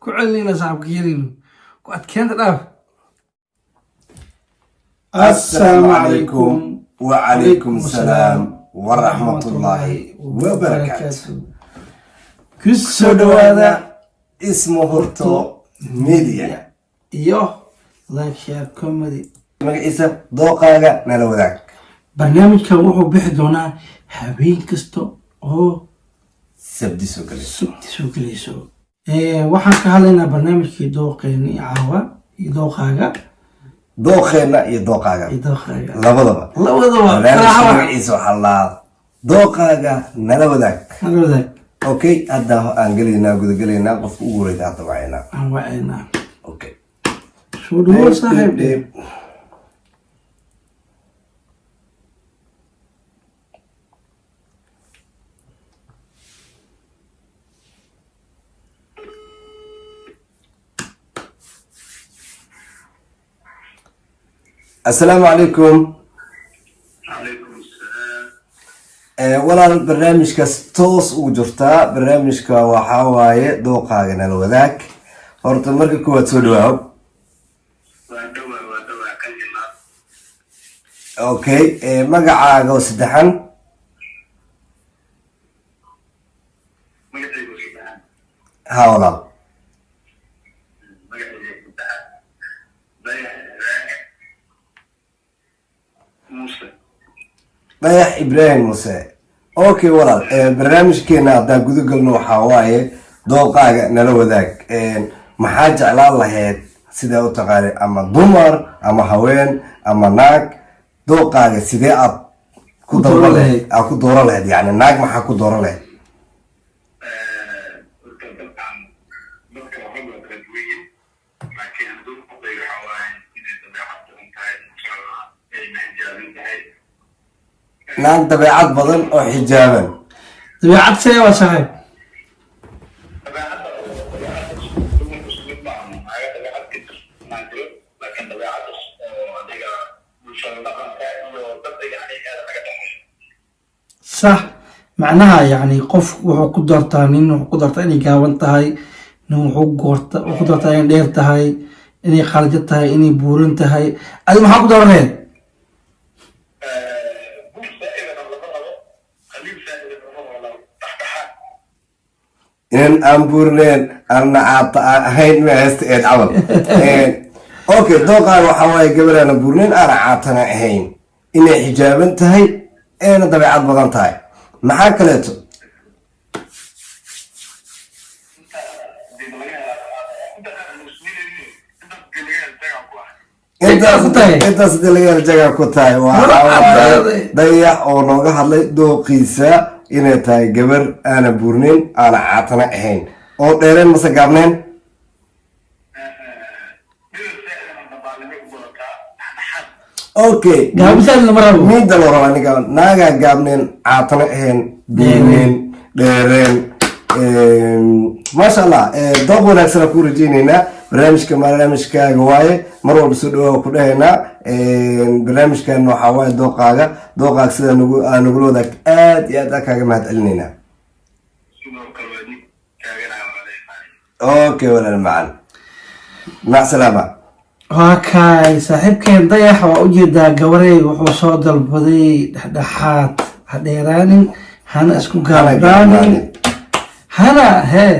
كعلينا صعب كيرين كأتكنت الأف. السلام عليكم وعليكم السلام ورحمة الله وبركاته. كسر هذا اسمه هورتو ميديا. لايك شير كوميدي. magaciisa dooqaaga nala wadaag. barnaamijkan wuxuu bixi doonaa habeen kasta oo sabti soo galayso. waxaan ka hadlaynaa barnaamijkii dooqeena iyo caawa iyo dooqaaga. dooqeena iyo dooqaaga labadaba magaciisa waxaa la dooqaaga nala wadaag. okay hadda aan gelaynaa gudagelaynaa qofka ugu horeyda hadda wacaynaa okay soo dhawo saaxiib. السلام عليكم. عليكم السلام. walaal barnaamijkaas toos ugu jirtaa. barnaamijka waxaa waaye dooqaaga nala wadaag. horta marka koowaad soo dhawaaw. okay magacaaga oo saddexan. ha walaal dayax ibraahim muse. okay walaal barnaamijkeena haddaan guda galno waxaa waaye dooqaaga nala wadaag. maxaa jeclaan lahayd sidaa u taqaani ama dumar ama haween ama naag dooqaaga sidee aad ku dooran lahayd yani naag maxaa ku dooran lahayd? naag dabeecad badan oo xijaaban. dabeecad see waa saaxiib. صح معناها يعني قف وحو كدرتا نين وحو كدرتا اني قاون تهي نين وحو كدرتا اني دير تهي اني خارجت تهي اني بورن تهي ادي محا كدر لهين in aan buurneen aan nacaabta ahayn ma haysta eed camal. okay dooqaaga waxaa waaye gabar aana buurneen aana caabtana ahayn inay xijaaban tahay eena dabeecad badan tahay. maxaa kaleeto? intaas hadii laga hela jagaa ku tahay. waa dayax oo nooga hadlay dooqiisa inay tahay gabar aana buurneyn aana caatana ahayn oo dheereen mase gaabneen. okay mida loo rabaa ninka naagaa gaabneen caatana ahayn buurneen dheereen. maasha allah dooq wanaagsan ku rajeyneynaa. barnaamijkaaga waaye mar walba soo dhawaa ku dhahaynaa. barnaamijkan waxaa waaye dooqaaga sida nagula wadaag aad iyo aad kaaga mahad celineynaa. okay walaal macan mac salaama. okay saaxiibkeen dayax waa ujeedaa gabarey wuxuu soo dalbaday dhexdhexaad ha dheeraanin hana isku gaabdaanin hana hee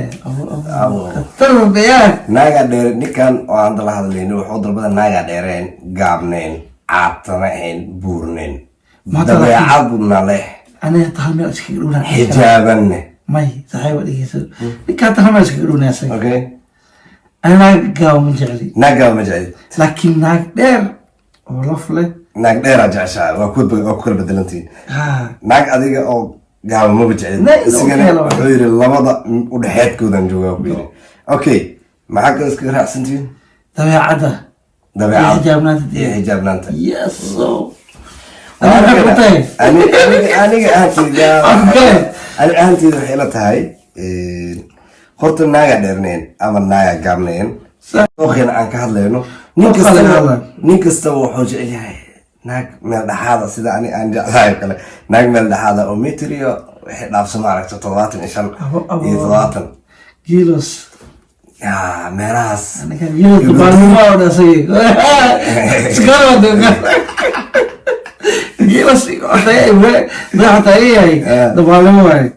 naagaa dheereen ninkan oo aan dala hadlayno wuxuu dalbada naagaa dheereen gaabneen caatana ahayn buurneen dabeecadna leh xijaabanne. may saaxiiba dhegeysa ninkaa tahal meel iskaga dhownaasay. okay ana naag gaabo ma jecli. naag gaabo ma jecli laakiin naag dheer oo laf leh. naag dheeraa jeceshaa waa ku kala bedelantiin. naag adiga oo gaabo maba jeclin isigana wuxuu yiri labada udhexeedkoodan joogaa ku yiri. okay maxaa kale iskaga raacsantiin? dabeecadda xijaabnaanta. yes aniga ahaanteyda waxay la tahay horta naagaa dheerneen ama naagaa gaabneen dooqeena aan ka hadlayno. nin kastaba wuxuu jecel yahay naag meel dhexaada sida ani aan jeclahay kale. naag meel dhexaada oo metrio waxay dhaafsan maaragta 75 iyo 70 kilos meelahaas يلو تبالي ولا شيء سكر ولا جيلس حتى ما حتى هي تبالي ما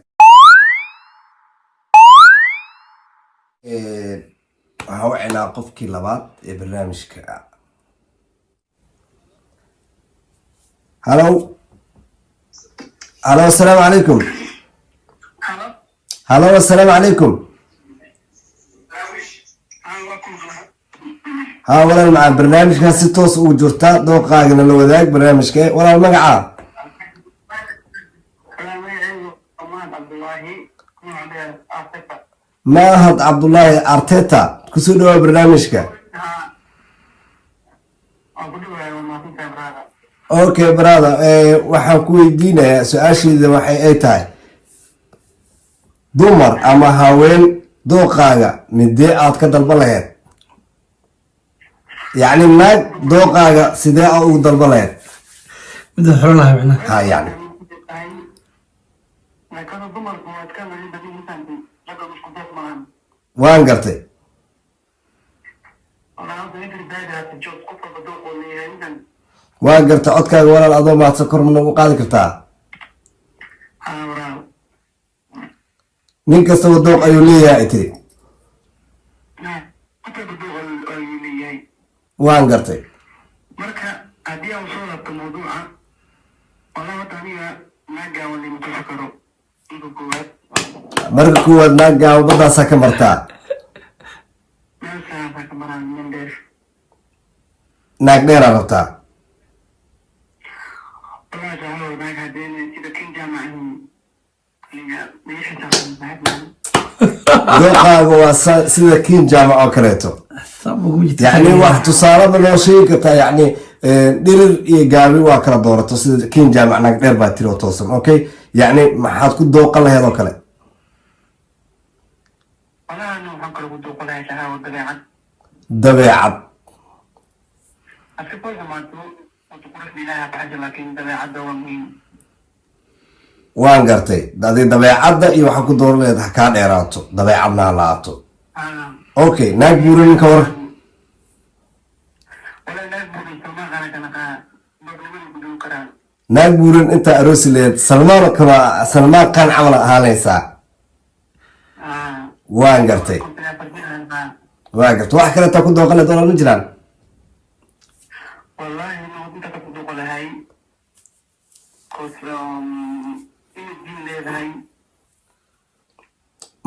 waxaa u cinaa qofkii labaad ee barnaamijka. halo assalaamu calaykum. halo assalaamu calaykum. ها walaal macaan barnaamijkan si toos ugu jirta dooqaagana la wadaag barnaamijka walaal magacaa mahad cabdullaahi arteta kusoo dhawaa barnaamijka. okay brother waxaan ku weydiinayaa su-aasheeda waxay ay tahay dumar ama haween dooqaaga midee aad ka dalba laheyd يعني naag dooqaaga sidee aad ugu dalba laheyd بدي حولها معنا ha yani waan gartay waan gartay codkaaga walaal adoo mahadsan kor mana ugu qaadi kartaa nin kastaba dooq ayuu leeyahay ay tiri waan gartay marka haddii aan soo laabto mawduuca walaa wata aniga naagaawan lima tusi karo inka koowaad marka kuwaad naag gaawo badaasaa ka martaa meel saasa ka maraan nin dheer naag dheeraa rabtaa walaa jacalo naag haddeen sida kin jaamacahin aniga meesha jaclan mahadman dooqaaga waa sida kiin jaamac oo kaleeto يعني واحد تصالح من شيء كتا يعني دير إيجابي وأكره دورته سيد كين جامع نقدر باتري وتوصل أوكي يعني ما حد كود دوق الله هذا كله والله أنا بفكر كنت أقول هاي شهوة والطبيعة دبيعة أفكر ما تقول وتقول في لها بحاجة لكن طبيعة دوامين وان قرتي دادي دبيعة إيوه حكو دور ليه كان إيراتو دبيعة نالاتو أوكي ناك بورين كور naag buuran intaa aroosi leed salmaan qaan camal ahaanaysaa waan gartay wax kale taa ku dooqan leed walaal ma jiraan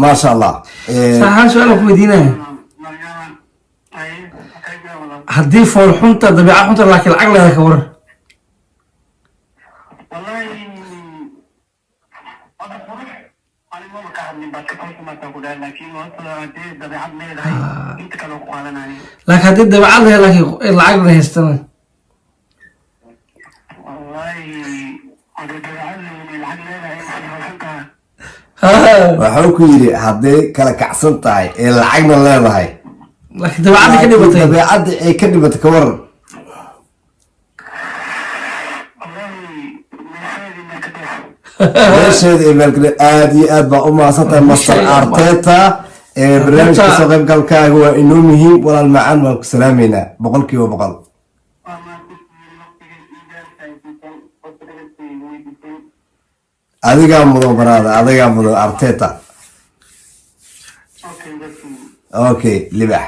maasha allah saxaan su-aal ku weydiinaya haddii fool xunta dabiica xunta laakiin lacag leeda ka waran laakiin haddii dabiicad leeda laakiin lacag la haystana waxuu ku yidhi hadday kala kacsan tahay ee lacagna leedahay laakiin dabiicadda ka dhibatay dabiicadda ay ka dhibatay ka waran meesheeda iyo meelkale aada iyo aad baa u mahadsantahay master arteta barnaamijka soo qaybgalkaaga waa inoo muhiim walaal macaan waan ku salaameynaa 100%. adigaa mudan baraada adigaa mudan arteta okay libax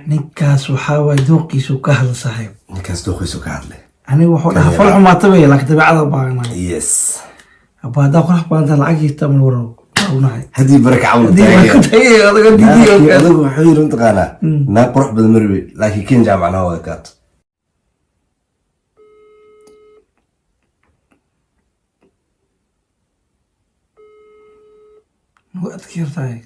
ninkaas waxaa waay dooqiisu ka hadla saaxiib ninkaas dooqiisu ka hadlay aniga wuxuu dhahaa fal xumaata bay laakiin dabeecada baaganay yes abba haddaa qurax badantaa lacagta mal waran unahay haddii baraka camal adigu wuxuu yiri mataqaanaa naa qurux badan marwe laakiin kin jaamacnaa waa kaato waad ka yartahay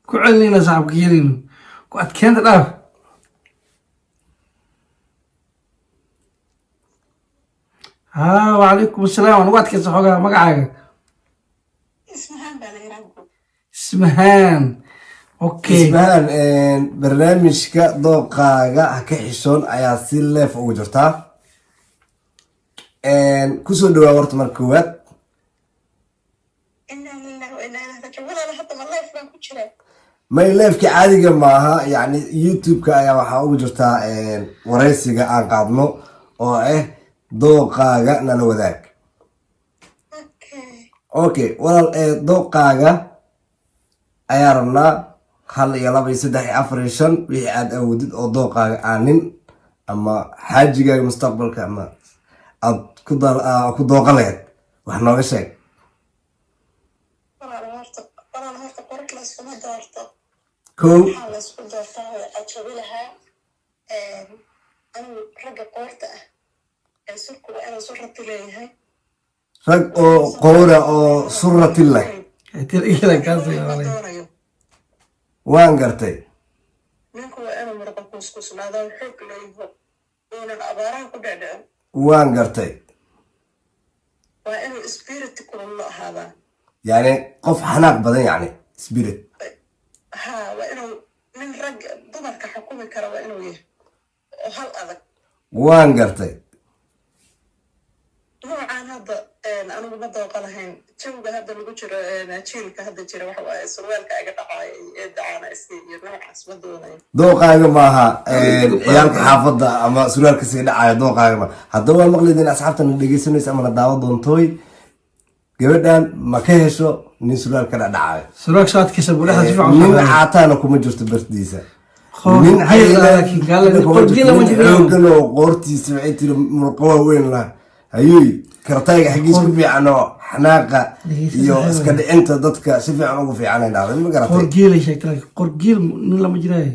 ku celinayna saxabka yeelino ku adkeenta dhaaf ها وعليكم السلام أنا وقتك صحوها مقعاقة اسمهان okay ismahan barnaamijka dooqaaga ha ka xishoon ayaa si leef ugu jirtaa kusoo dhawaa horta marka koowaad إنا لله وإنا إليه راجعون ولا أنا حتى ما الله يفهم كل شيء may leefka caadiga maaha yani youtube-ka ayaa waxaa ugu jirtaa waraysiga aan qaadno oo ah dooqaaga nala wadaag أوكي okay walaal dooqaaga ayaa rabnaa 1 iyo 2 iyo 3 iyo 4 iyo 5 wixii aad awoodid oo dooqaaga aanin ama xaajigaaga mustaqbalka ama aad ku dooqa lahayd wax nooga sheeg ولا أنا هرت قرط لا اسمه دارته kow حال اسمه دارته أجرب لها أنا رجع قرطة سرك وأنا سرت ليها rag oo qowra oo surati leh tirigada kaasay walay دوريو waan gartay نكو أنا مرقة كوسكوس هذا الحب ليه وأنا الأبارة كده waan gartay وأنا سبيرت كل الله هذا yani qof xanaaq badan yani spirit ها وإنه من رجع ضمر كحكومة كرا وإنه يه وهل أذك waan gartay نوعا هذا أنا ما ذوق لهين شو هذا اللي بيجرى نشيل كهذا جرى وحوا سروال كأجر عاي دعانا استيجي نوع اسمه دوني dooqaaga maaha ciyaalka xaafadda ama suraalka sii dhacaya dooqaaga ma haddaba waa maqlidin asxaabtana dhegeysanaysa ama la daawo doontooy gabadhan ma ka hesho nin suraal ka dhacaayo suraag shaadkiisa buulaha si fiican nin caataana kuma jirto bartiisa Qoor- nin hay laakiin gaalada qorgila ma jiro. xoogan oo qoortiisa waxay tiri murqo waaweyn lah hayuy kartayga xaggiis ku fiican oo xanaaqa iyo iska dhicinta dadka si fiican ugu fiicanay dhacday ma garatay qorgiilay sheegtay qorgiil nin lama jiray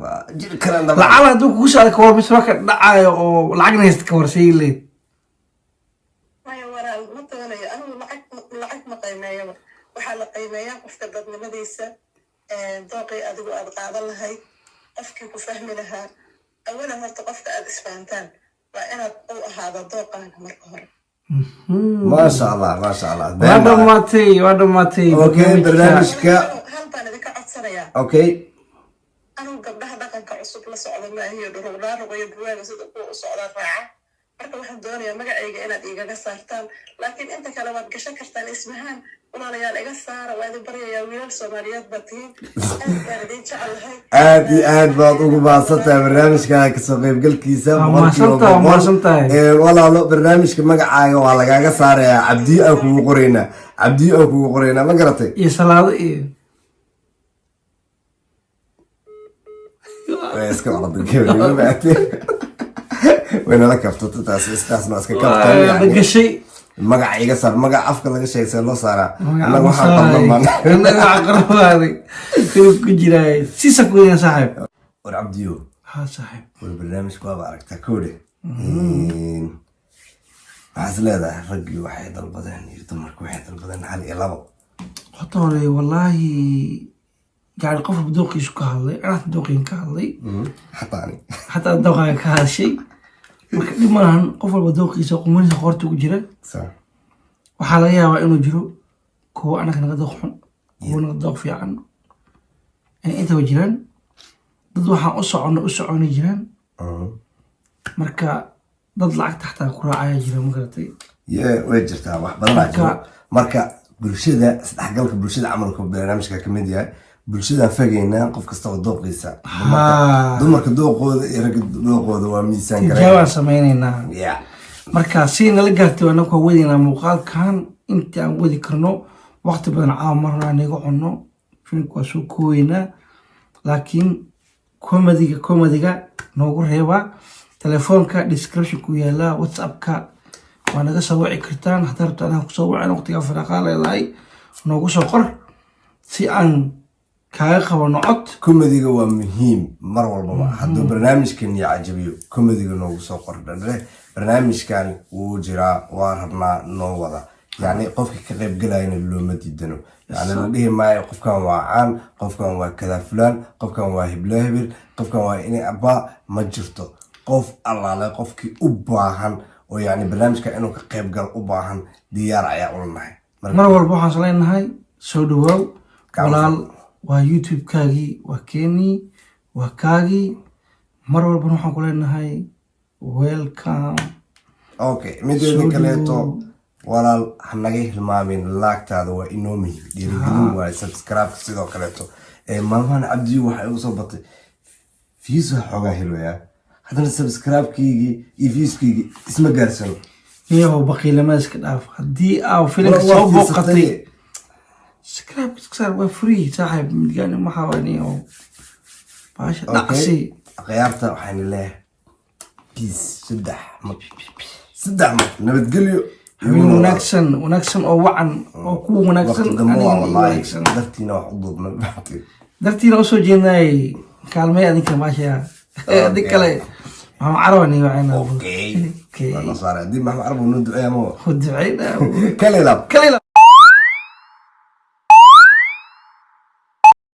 waa jiri karaan lacag hadduu kugu soo ka war misra ka dhacayo oo lacagna haysta ka warsay leed ما يورا ما دوني أنا لعك ما قيمة وحال قيمة قفك ضد مديسة ذوقي أدو أبقى الله هاي قفك كفهم لها أولا مرت قفك أدسفانتان وأنا هذا ذوق مركور maasha allah maasha allah waa dhamaatay okay barnaamijka هل بنا ذيك عطسريا okay أنا قبلها دقن كعصب لصعد ما هي درودار ويبوان وصدق صعد راعة marka waxaan doonayaa magacayga inaad igaga saartaan laakiin inta kale waad gashan kartaan ismahaan walaalayaal iga saara waa idin baryayaa wiilal soomaaliyeed baa tihiin aad baan idin jecelahay aad iyo aad baad ugu mahadsantahay barnaamijka kasoo qaybgalkiisa mahadsantahay. walaalo barnaamijka magacaaga waa lagaaga saarayaa cabdiyo aan kugu qoraynaa ma garatay iyo salaado iyo way iska waladay waynala kabtato taasna iska kabta gashay magaca iga saar magaca afka laga sheegay see loo saaraa magaca annaga waxaan qabnamaan anaga aqrabaaday ku jiray sisa ku yaa saaxib war cabdiyo ha saaxib war barnaamijku waaba aragtaa kowde waxaas leedahay raggii waxay dalbadeen iyo dumarku waxay dalbadeen 1 iyo 2 horta hore wallaahi gaari qof dooqiisu ka hadlay anaa dooqiin ka hadlay xataani xataa dooqaaga ka hadashay marka dhib malahan qof walba dooqiisa qumanisa qoorta ugu jira saa waxaa laga yaabaa inuu jiro kuwa anaga naga dooq xun kuwa naga dooq fiican intaba jiraan dad waxaan u socona jiraan marka dad lacagta xataa ku raacaya jira ma garatay way jirtaa wax badanaa jiro marka bulshada isdhexgalka bulshada camalka barnaamijka kamid yahay bulshadaan fogeynaa qof kastaba dooqiisa dumarka dooqooda iyo ragga dooqooda waa miisaan tijaabaan sameynaynaa ya marka si nala gaartay anagu waa wadaynaa muuqaalkan inta aan wadi karno waqti badan caawa marnaa naga cunno filimka waa soo kooweynaa laakiin komadiga noogu reebaa telefoonka descriptionku yaalaa whatsappka waa naga soo wici kartaan hadaa rabta anaa kusoo wacin waqtigaa faraaqaa leedahay noogu soo qor si aan kaaga qabano cod komediga waa muhiim mar walbaba hadduu barnaamijkan iyo cajabiyo komediga noogu soo qordhandhe barnaamijkan wuu jiraa waa rabnaa noo wada yani qofka ka qaybgalayana looma diidano yani la dhihi maayo qofkan waa caan qofkan waa kadaa fulaan qofkan waa hibla hibil qofkan waa inay abaa ma jirto qof allaale qofkii u baahan oo yani barnaamijka inuu ka qaybgal u baahan diyaar ayaa ula nahay mar walba waxaan saleynahay soo dhawaaw walaal waa youtube-kaagii, waa keenii, waa kaagii. mar walbana waxaan ku leenahay welcome. okay mideeda kaleeto walaal hanaga hilmaamin laagtaada waa inoo muhiim dhiirigelin waaye subscribe sidoo kaleeto maalmahan cabdiyo waxay ugu soo batay views xoogaa helaya haddana subscribe-kaygii iyo views-kaygii isma gaarsano iyahow baqiilamada iska dhaaf haddii aa filimka soo booqatay subscribe iska saar waa free saaxiib midgaani maxaa waniyo baasha dhacsi khiyaarta waxaan leeyahay peace saddex nabadgelyo habeen wanaagsan oo wacan oo ku wanaagsan dartiina wax u duubna dartiina usoo jeednay kaalmay adinka maasha adig kale maxamed carabani wacayna okay haddii maxamed carab noo duceeya ma duceyna kalilab